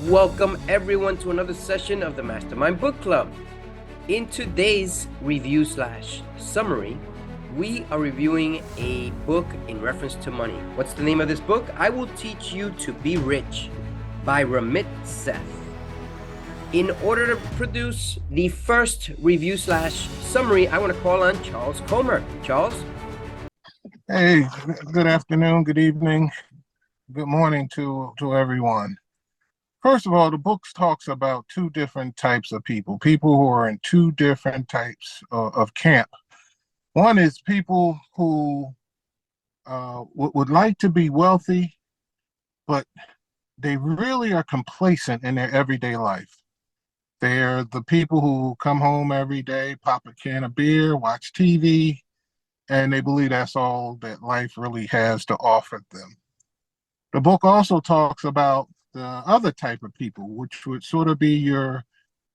Welcome everyone to another session of the Mastermind Book Club. In today's review / summary, we are reviewing a book in reference to money. What's the name of this book? I Will Teach You to Be Rich by Ramit Seth. In order to produce the first review / summary, I want to call on Charles Comer. Charles? Hey, good afternoon, good evening, good morning to everyone. First of all, the book talks about two different types of people who are in two different types of camp. One is people who would like to be wealthy, but they really are complacent in their everyday life. They're the people who come home every day, pop a can of beer, watch TV, and they believe that's all that life really has to offer them. The book also talks about the other type of people, which would sort of be your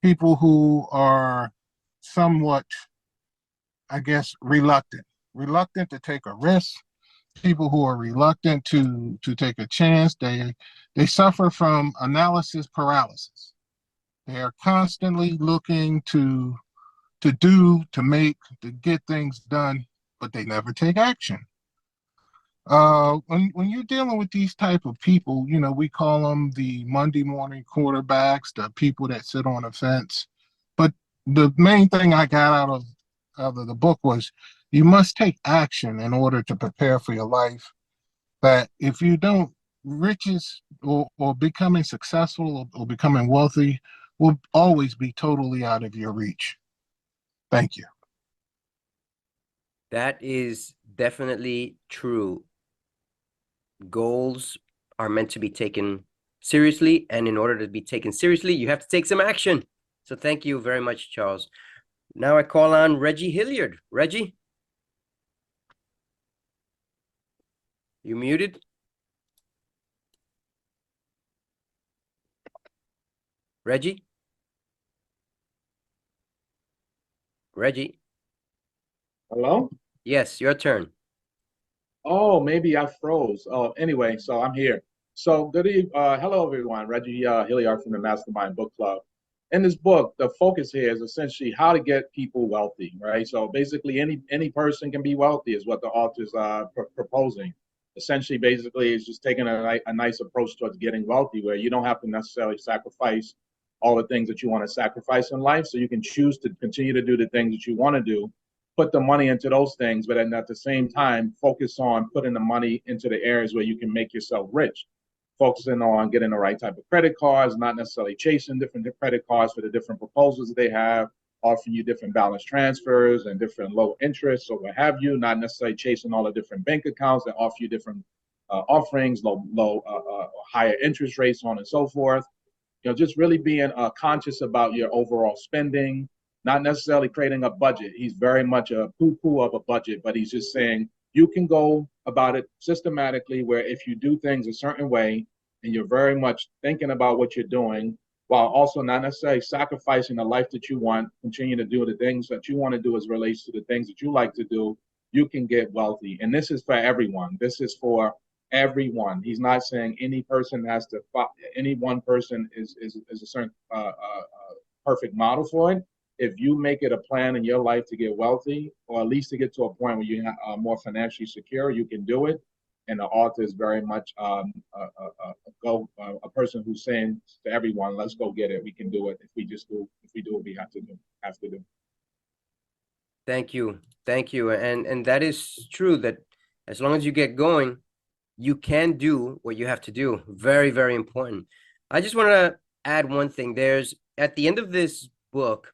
people who are somewhat, I guess, reluctant to take a risk, people who are reluctant to take a chance. They suffer from analysis paralysis. They are constantly looking to get things done, but they never take action. When you're dealing with these type of people, we call them the Monday morning quarterbacks, the people that sit on the fence. But the main thing I got out of the book was you must take action in order to prepare for your life. That if you don't, riches or becoming successful or becoming wealthy will always be totally out of your reach. Thank you. That is definitely true. Goals are meant to be taken seriously, and in order to be taken seriously, you have to take some action. So thank you very much, Charles. Now I call on Reggie Hilliard. Reggie? You muted? Reggie? Reggie? Hello? Yes, your turn. Oh, maybe I froze. Anyway, so I'm here. So hello everyone. Reggie Hilliard from the Mastermind Book Club. In this book, the focus here is essentially how to get people wealthy, right? So basically, any person can be wealthy is what the author's proposing. Essentially, basically, it's just taking a nice approach towards getting wealthy, where you don't have to necessarily sacrifice all the things that you want to sacrifice in life. So you can choose to continue to do the things that you want to do, put the money into those things, but then at the same time, focus on putting the money into the areas where you can make yourself rich. Focusing on getting the right type of credit cards, not necessarily chasing different credit cards for the different proposals that they have, offering you different balance transfers and different low interest or what have you, not necessarily chasing all the different bank accounts that offer you different offerings, higher interest rates, so on and so forth. Just really being conscious about your overall spending, not necessarily creating a budget. He's very much a poo-poo of a budget, but he's just saying you can go about it systematically, where if you do things a certain way and you're very much thinking about what you're doing, while also not necessarily sacrificing the life that you want, continue to do the things that you want to do as relates to the things that you like to do, you can get wealthy. And this is for everyone. This is for everyone. He's not saying any person has to, any one person is a certain perfect model for it. If you make it a plan in your life to get wealthy, or at least to get to a point where you are more financially secure, you can do it. And the author is very much a person who's saying to everyone, let's go get it. We can do it if we do what we have to do. Thank you. And that is true, that as long as you get going, you can do what you have to do. Very, very important. I just want to add one thing. There's, at the end of this book,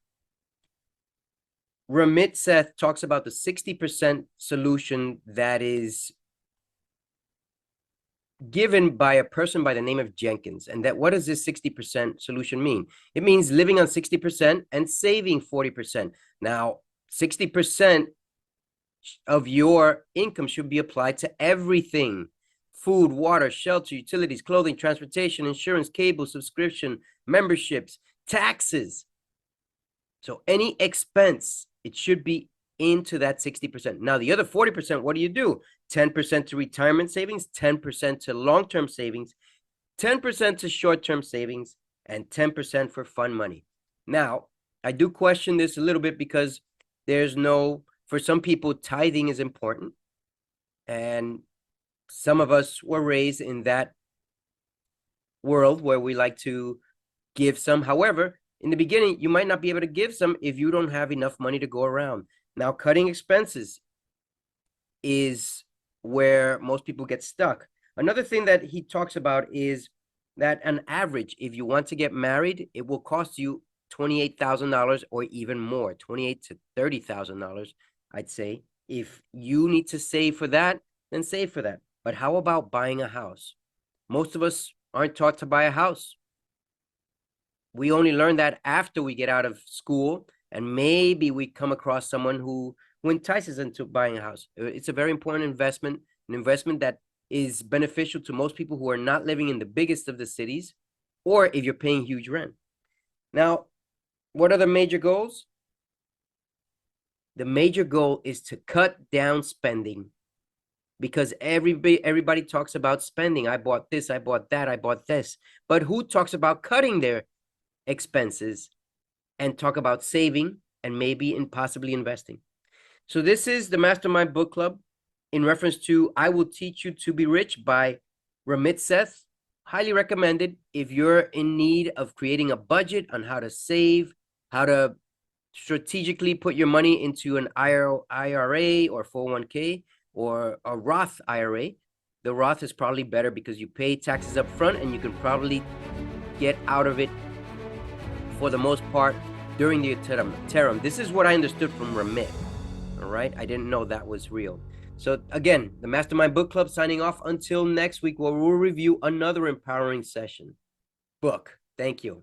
Ramit Seth talks about the 60% solution that is given by a person by the name of Jenkins. And that, what does this 60% solution mean? It means living on 60% and saving 40%. Now, 60% of your income should be applied to everything: food, water, shelter, utilities, clothing, transportation, insurance, cable, subscription, memberships, taxes. So any expense, it should be into that 60%. Now, the other 40%, what do you do? 10% to retirement savings, 10% to long-term savings, 10% to short-term savings, and 10% for fun money. Now, I do question this a little bit because for some people, tithing is important. And some of us were raised in that world where we like to give some. However, in the beginning, you might not be able to give some if you don't have enough money to go around. Now, cutting expenses is where most people get stuck. Another thing that he talks about is that on average, if you want to get married, it will cost you $28,000 or even more, $28,000 to $30,000, I'd say. If you need to save for that, then save for that. But how about buying a house? Most of us aren't taught to buy a house. We only learn that after we get out of school, and maybe we come across someone who entices into buying a house. It's a very important investment, an investment that is beneficial to most people who are not living in the biggest of the cities, or if you're paying huge rent. Now, what are the major goals? The major goal is to cut down spending, because everybody talks about spending. I bought this, I bought that, I bought this. But who talks about cutting their expenses and talk about saving and maybe possibly investing? So this is the Mastermind Book Club in reference to I Will Teach You to Be Rich by Ramit Seth. Highly recommended if you're in need of creating a budget on how to save, how to strategically put your money into an IRA or 401k or a Roth IRA. The Roth is probably better because you pay taxes up front and you can probably get out of it for the most part during the term. This is what I understood from Ramit. All right, I didn't know that was real. So again, the Mastermind Book Club signing off until next week, where we'll review another empowering book. Thank you.